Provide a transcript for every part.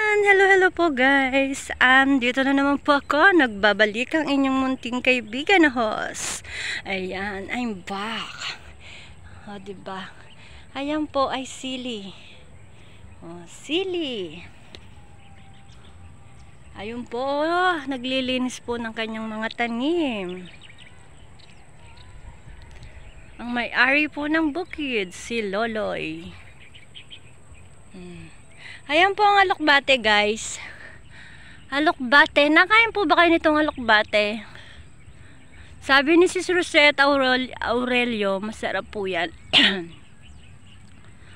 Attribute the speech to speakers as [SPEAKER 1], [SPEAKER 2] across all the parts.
[SPEAKER 1] Hello po guys. Dito na naman po ako. Nagbabalik ang inyong munting kaibigan na host. Ayan, I'm back. O, diba? Ayan po ay sili. O, sili. Ayun po, naglilinis po ng kanyang mga tanim. Ang may-ari po ng bukid, si Loloy. Ayan po ang alokbate guys. Alokbate. Nakain po ba kayo nitong alokbate? Sabi ni Sis Rosette Aurelio, masarap po yan.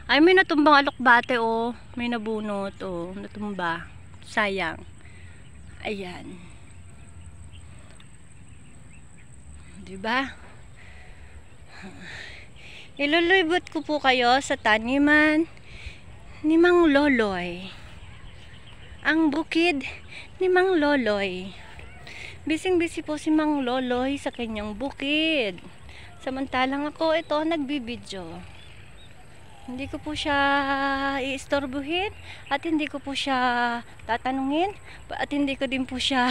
[SPEAKER 1] Ay, may natumbang alokbate oh. May nabunot oh. Natumba. Sayang. Ayan. Diba? Ilulubot ko po kayo sa taniman ni Mang Loloy. Ang bukid ni Mang Loloy. Bising-busy po si Mang Loloy sa kanyang bukid. Samantalang ako ito nagbibidyo. Hindi ko po siya iistorbuhin at hindi ko po siya tatanungin at hindi ko din po siya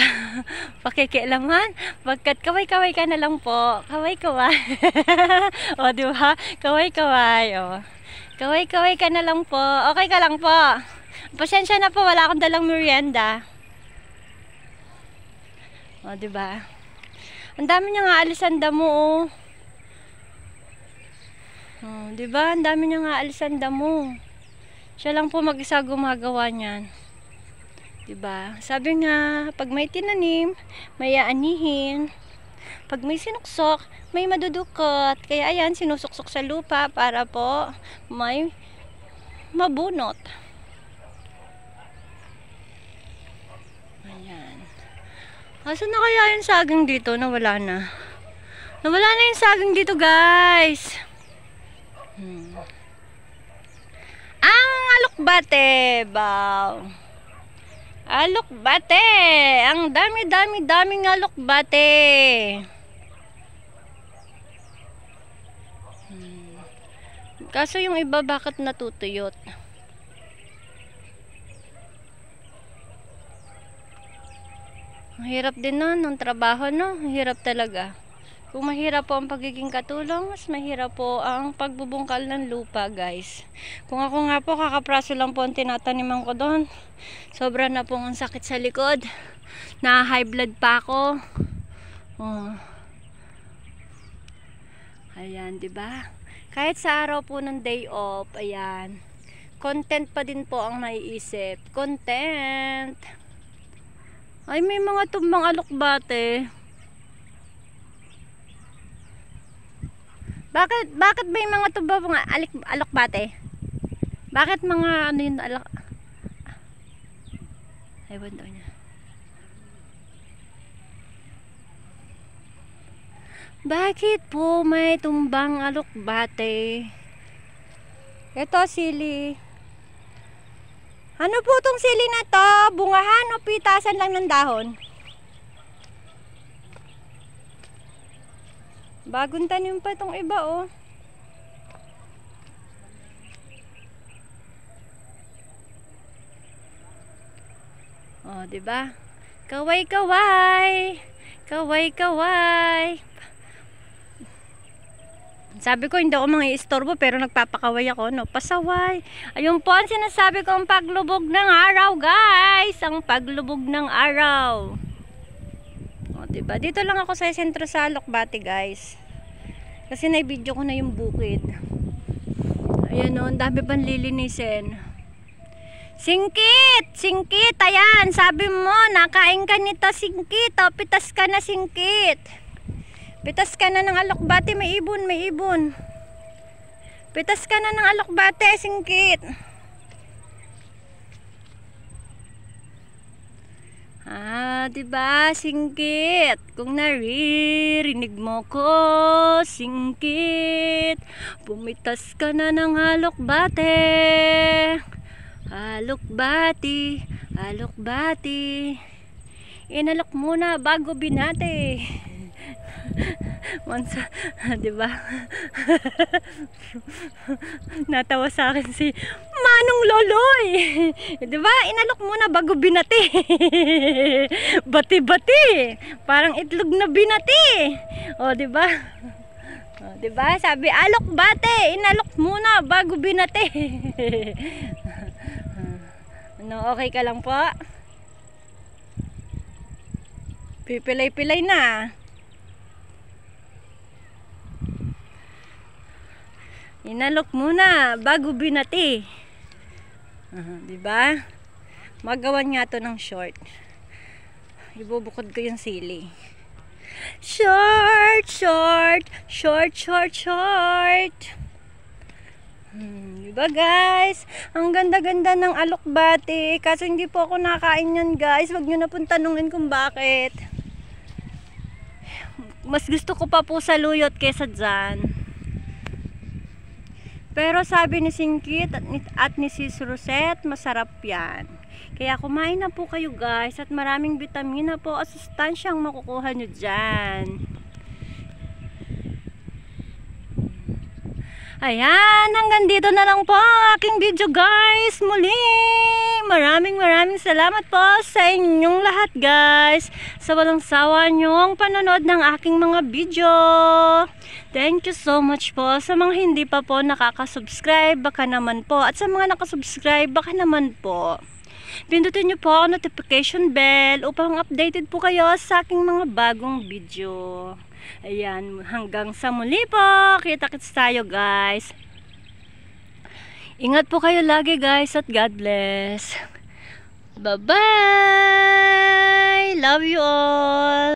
[SPEAKER 1] pakikialaman pagkat kaway-kaway ka na lang po. Kaway-kaway. O, diba? Kaway-kaway. O. Kaway-kaway ka na lang po. Okay ka lang po. Pasensya na po, wala akong dalang merienda. O, diba? Ang dami niya nga alisan damo, oh. O, diba? Ang dami niya nga alisan damo. Siya lang po mag-isa gumagawa niyan. Diba? Sabi nga, pag may tinanim, may aanihin. Pag may sinuksok, may madudukot. Kaya ayan, sinusuksok sa lupa para po may mabunot. Ayan. Asan na kaya yung saging dito? Nawala na. Nawala na yung saging dito, guys. Ang alokbate, baw. Alokbate. Ang daming alokbate. Kaso yung iba bakit natutuyot? Ang hirap din nun, ng trabaho, no? Ang hirap talaga. Kung mahirap po ang pagiging katulong, mas mahirap po ang pagbubungkal ng lupa, guys. Kung ako nga po, kakapraso lang po ang tinataniman ko doon. Sobra na po ang sakit sa likod. Na high blood pa ako. Oh. Ayan, diba? Kahit sa araw po ng day off, ayan, content pa din po ang naiisip. Content. Ay, may mga tumbang alokbate. Bakit may mga tumbang alokbate? Bakit mga ano yun ay, wala niya. Bakit po may tumbang alokbate? Ito sili. Ano po tong sili na to? Bungahan o pitasan lang ng dahon? Bagong tanim pa itong iba, oh. Oh, diba? Kaway-kaway. Kaway-kaway. Sabi ko hindi ako mga istorbo pero nagpapakaway ako, no? Pasaway. Ayun po ang sinasabi ko, ang paglubog ng araw, guys. Ang paglubog ng araw. O, diba? Dito lang ako sa sentro sa alokbate, guys. Kasi na-video ko na yung bukid. Ayan, o. Ang dami pang lilinisin. Singkit! Singkit! Ayan! Sabi mo, nakain ka nito, singkit. O, pitas ka na, singkit. Pitas ka na ng alokbate, may ibon, may ibon. Pitas ka na ng alokbate, singkit. Diba, singkit? Kung naririnig mo ko, singkit, pumitas ka na ng alokbate. Alokbate, alokbate. Inalok muna bago binate. Once, di ba? Natawa sa akin si Manong Loloy. Di ba? Inalok muna bago binati. Bati-bati. Parang itlog na binati. O, di ba? O, di ba? Sabi, alok bate. Inalok muna bago binati. Ano, okay ka lang po? Pipilay-pilay na. Inalok muna bago binati. Di ba? Magawan nga to ng short. Ibubukod ko yung sili. Short, short, short, short, short. Diba guys? Ang ganda-ganda ng alokbate. Kaso hindi po ako nakain yan guys. Wag nyo na pong tanungin kung bakit. Mas gusto ko pa po saluyot kesa dyan. Pero sabi ni Singkit at ni Sis Rosette, masarap yan. Kaya kumain na po kayo guys. At maraming vitamina po at sustansyang makukuha nyo dyan. Ayan, hanggang dito na lang po ang aking video guys. Muli, maraming salamat po sa inyong lahat guys. Sa walang sawa nyong panonood ng aking mga video. Thank you so much po. Sa mga hindi pa po nakaka-subscribe, baka naman po. At sa mga nakasubscribe, baka naman po. Pindutin nyo po ang notification bell upang updated po kayo sa aking mga bagong video. Ayan, hanggang sa muli po. Kita-kits tayo guys. Ingat po kayo lagi guys at God bless. Bye-bye. Love you all.